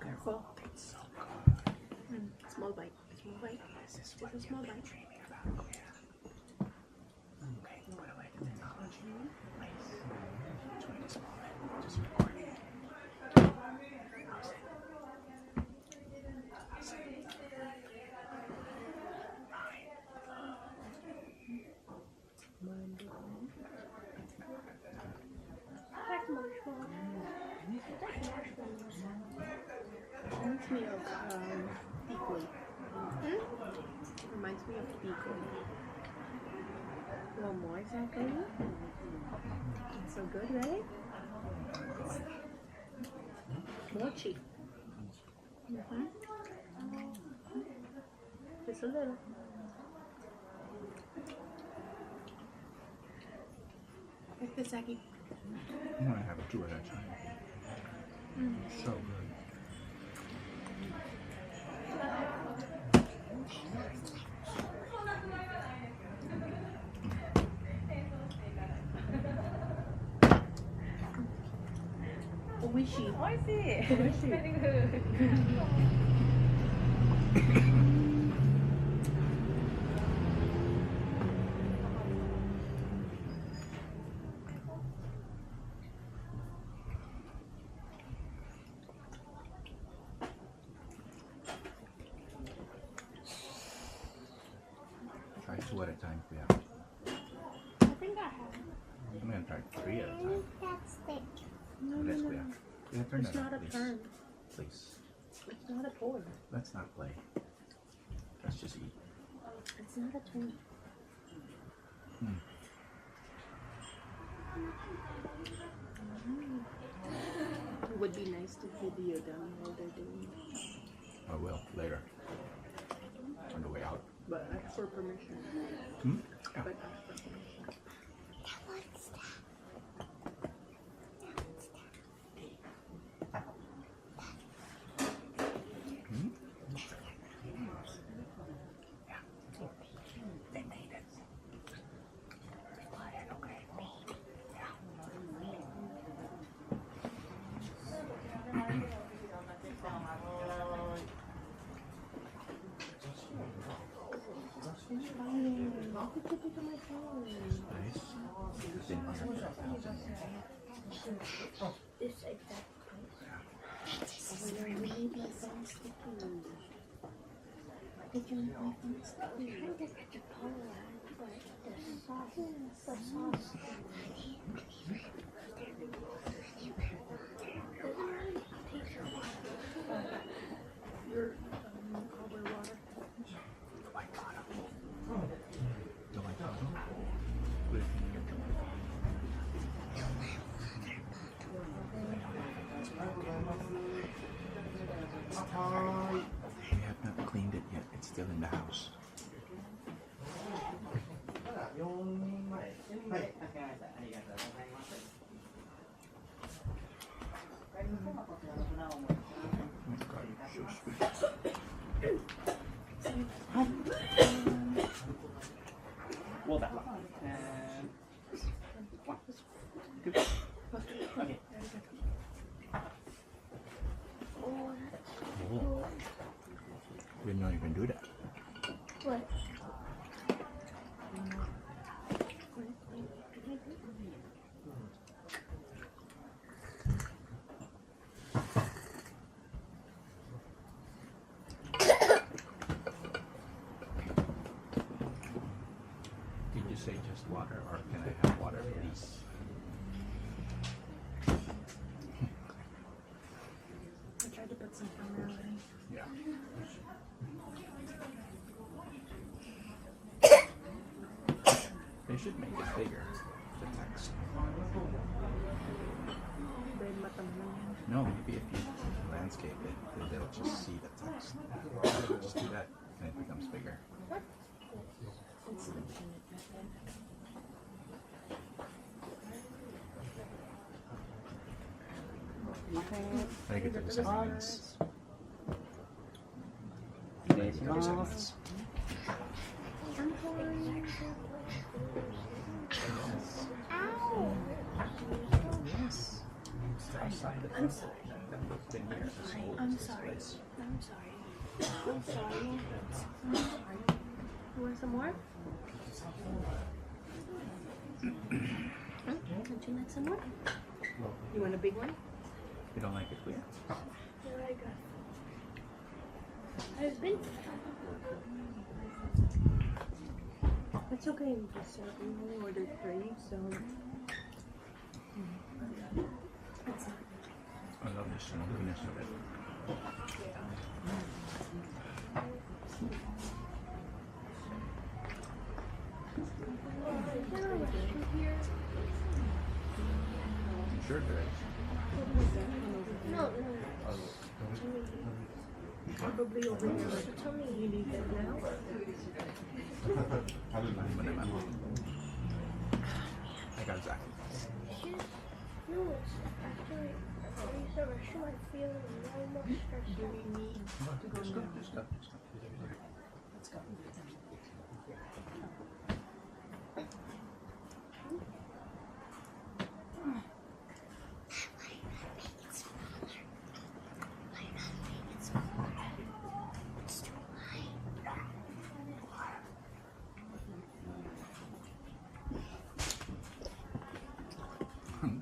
Careful. Small bite. Small bite. Just a small bite. Okay, put away the technology. Please. Enjoy this moment. Just recording. How's it? How's it? Right. That's marshmallows. That's marshmallows. Reminds me of decoy. Reminds me of decoy. One more, is that good? It's so good, right? Mochi. Just a little. Like this, Aggie. I'm gonna have two at a time. So good. Oishi. Oishi. Very good. Try two at a time, yeah. I think I have. I'm gonna try three at a time. That's thick. No, Let's no, play. no. Yeah, turn It's that not up, a please. turn. Please. It's not a pour. Let's not play. Let's just eat. It's not a turn. It would be nice to video them while they're doing it. I will later. On the way out. But ask for permission. Yeah. But ask for permission. What's that? They made it. Be quiet, okay? Yeah. Nice. It's been 100,000 years. This exact place. Oh, your baby so sticky. Did you make my phone sticky? I'm trying to get the color but the sauce. Your cowboy water. White bottom. The white bottom? Put it in your We have not cleaned it yet. It's still in the house. Oh my God, it's so sweet. Well, that one. One. Two. Okay. Oh. Didn't know you can do that. What? Did you say just water, or can I have water, please? I tried to put some camera in. Yeah. They should make it bigger, the text. Then matamlay. No, maybe if you landscape it, they'll just see the text. Just do that, and it becomes bigger. It's the peanut method. ありがとうございます。失礼します。I'm sorry. I'm sorry. I'm sorry. I'm sorry. You want some more? Don't you like some more? You want a big one? You don't like it, Leah? There I go. Husband? That's okay. We just we only ordered 3, so. I love this smokiness of it. Sure there is. No. Probably over here. So tell me you need that now. I got Zach. No, it's after I use the restroom, I feel no more stressed. Do we need to go now? Just go. Let's go.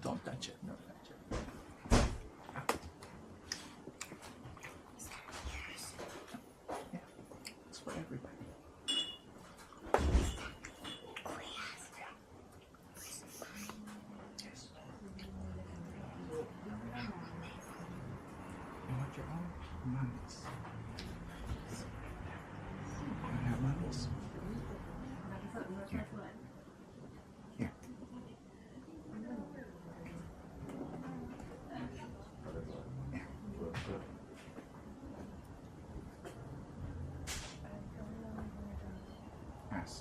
Don't touch it. Don't touch it. Yeah, it's for everybody. Yes. You want your own mummies? You want to have mummies? Here. Here. Yes.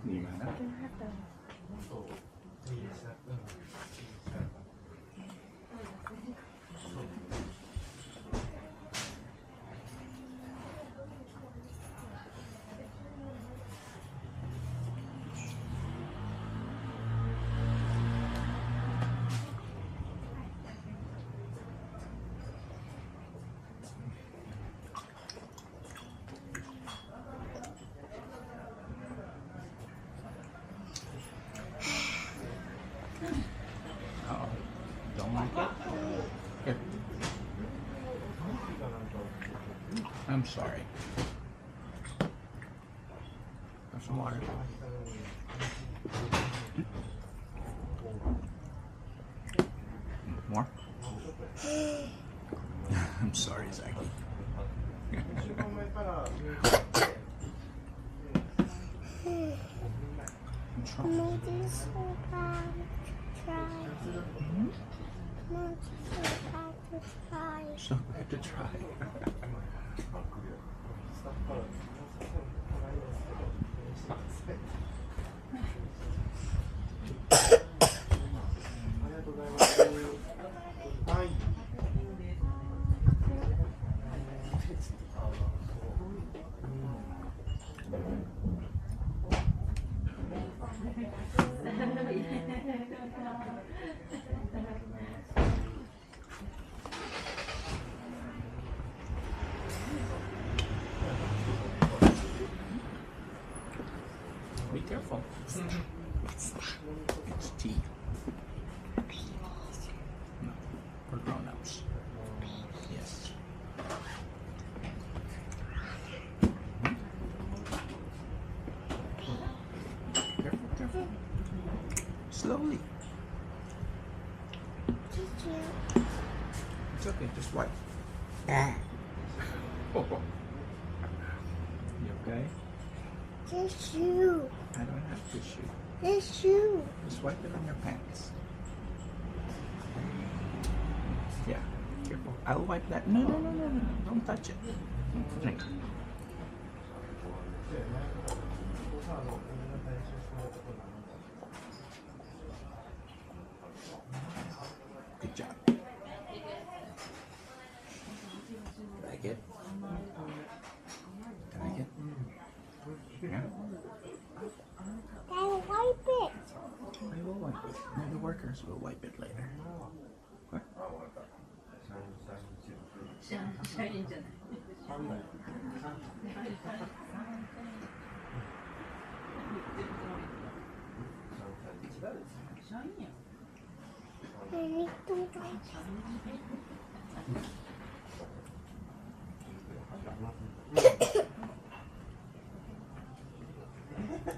Gimana? Uh-oh. Don't like it? Here. I'm sorry. Have some water. More? I'm sorry, Zachy. What's wrong? Maybe so bad to try. Maybe so bad to try. So glad to try. Be careful. It's tea. No, for grown-ups. Yes. Careful, careful. Slowly. It's okay, just wipe. Oh. You okay? Tissue. I don't have tissue. Tissue. Just wipe it on your pants. Yeah, careful. I'll wipe that. No, don't touch it. Drink. Good job. Like it? Like it? Yeah. Daddy, wipe it. We will wipe it. No, the workers will wipe it later. What? I need to wipe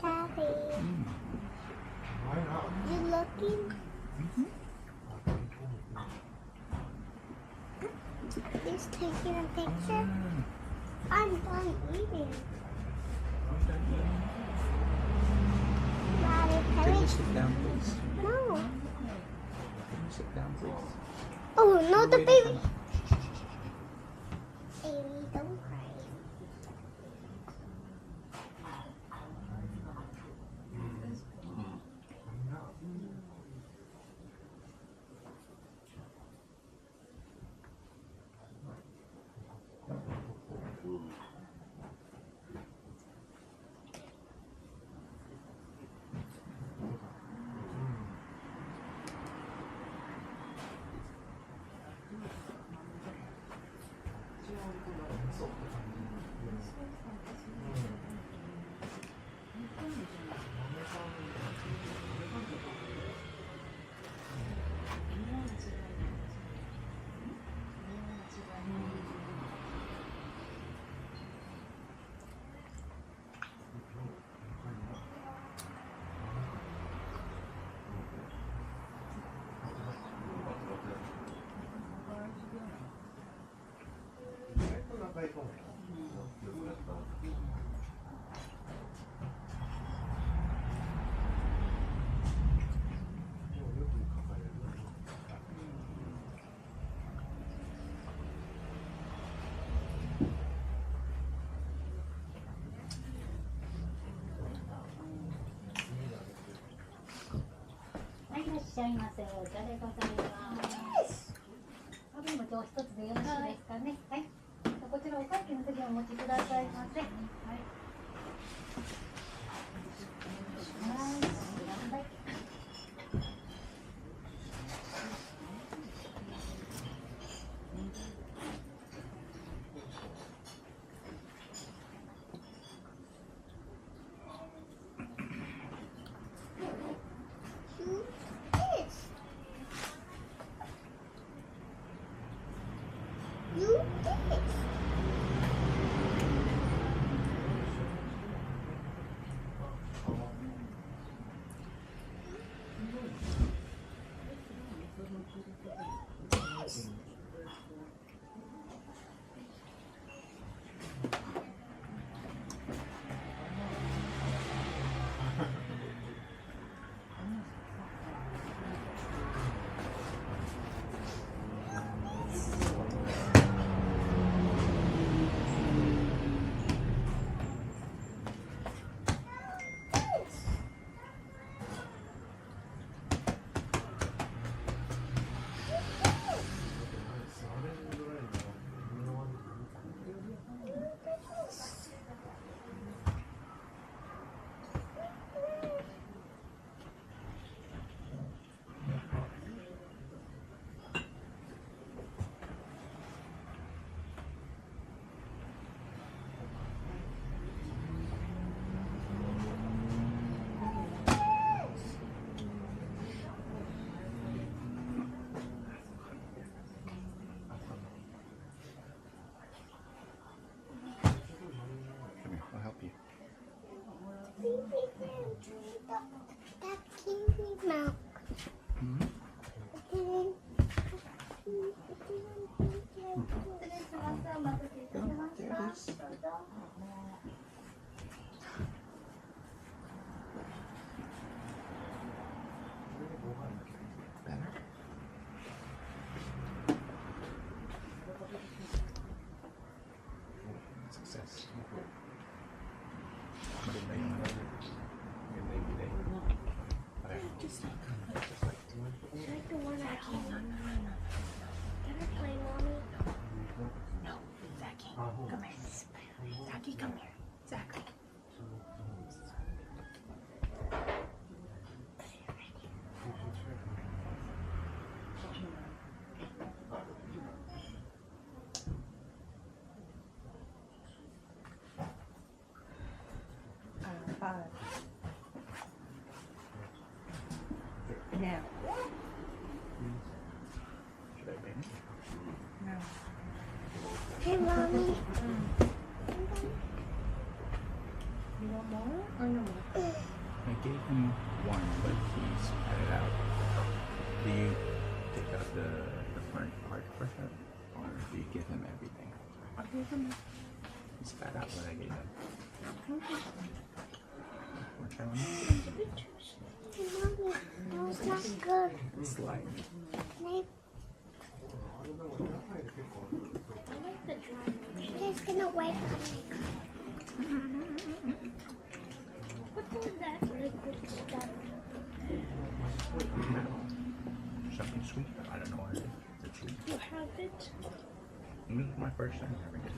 Daddy, you looking? He's taking a picture. I'm done eating. Daddy, Can can you we? sit down, please? No. Can you sit down, please? Oh, no, the Wait, baby. Baby, don't cry.はい、いらっしゃいませ。お茶でございます。お瓶も今日一つでよろしいですかね。はい。こちらお会計の時お持ちくださいませ。はい。はい。You did. Come here, I'll help you. That kiwi milk. Hmm? There it is. Better? 5. Now. Should I bend? No. Hey, mommy. You want more or no more? I gave him one, but he's had it out. Do you take out the front part for him, or do you give him everything? I'll give him. He spat out what I gave him. Okay. Wanna try one? Mommy, that was not good. Slide. Maybe he's gonna wake up. What is that liquid stuff? Something sweet. I don't know what it is. It's a treat. You have it? This is my first time having it.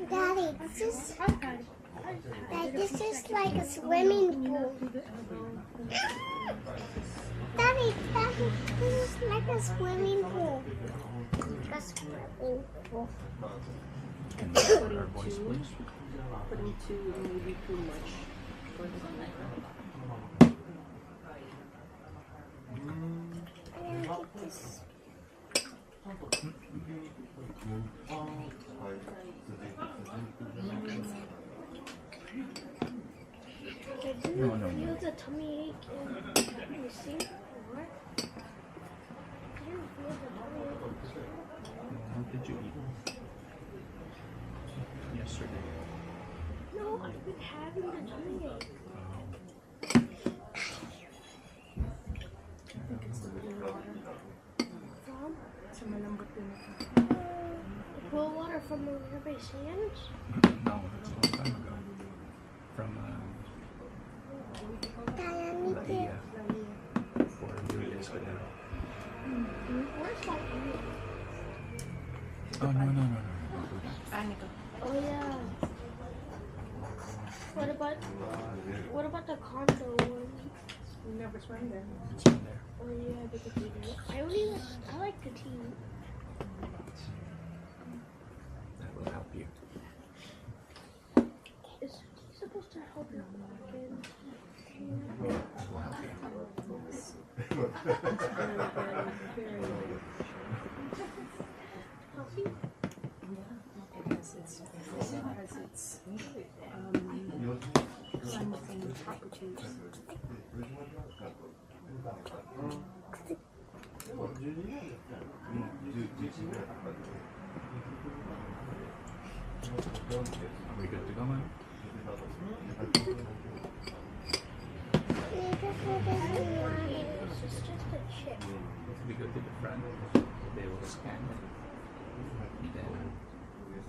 Daddy, this is I've had it. Dad, this is like a swimming pool. Daddy, this is like a swimming pool. A swimming pool. Can you put our voice, please? Putting 2 may be too much for the I'm gonna take this. I didn't No, no, feel no. the tummy ache in the sink. What? I didn't feel the tummy ache. What did you eat? Yesterday. No, I've been having the tummy ache. From? Sa malambot din ito. The cool water from the River Sands? No, that's a long time ago. From La Ia. For Julius Fidel. Where's that? Oh, no, no, no, no. Anika. Oh yeah. What about the condo one? You never swam there. It's in there. Oh yeah, with the TV. I like the TV. That will help you. Is he supposed to help you walk in? That will help you. Very good. Help you? Because it's climate and properties. Are we good to go, man? This is just a chip. We go to the front. They will scan it. And then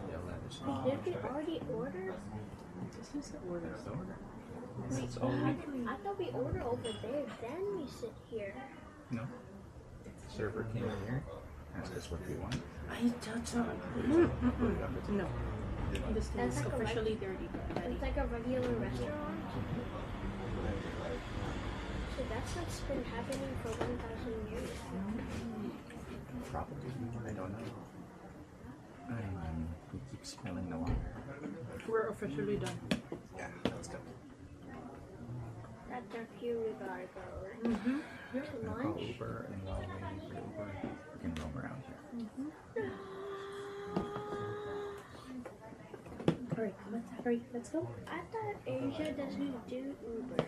they'll let us know. Did we already order? This is the order. That's the order. That's all we I thought we ordered over there, then we sit here. No. Server came in here, asked us what we want. I don't know. No. This thing That's is like a officially dirty. It's like a regular restaurant. So that's what's been happening for 1,000 years. Probably. I don't know. We keep spilling the water. We're officially done. Yeah, let's go. That's our cue, we gotta go. Mm-hmm. To We'll call lunch. Uber, and while waiting for Uber, we can roam around here. Alright, hurry, let's go. I thought Asia doesn't do Uber.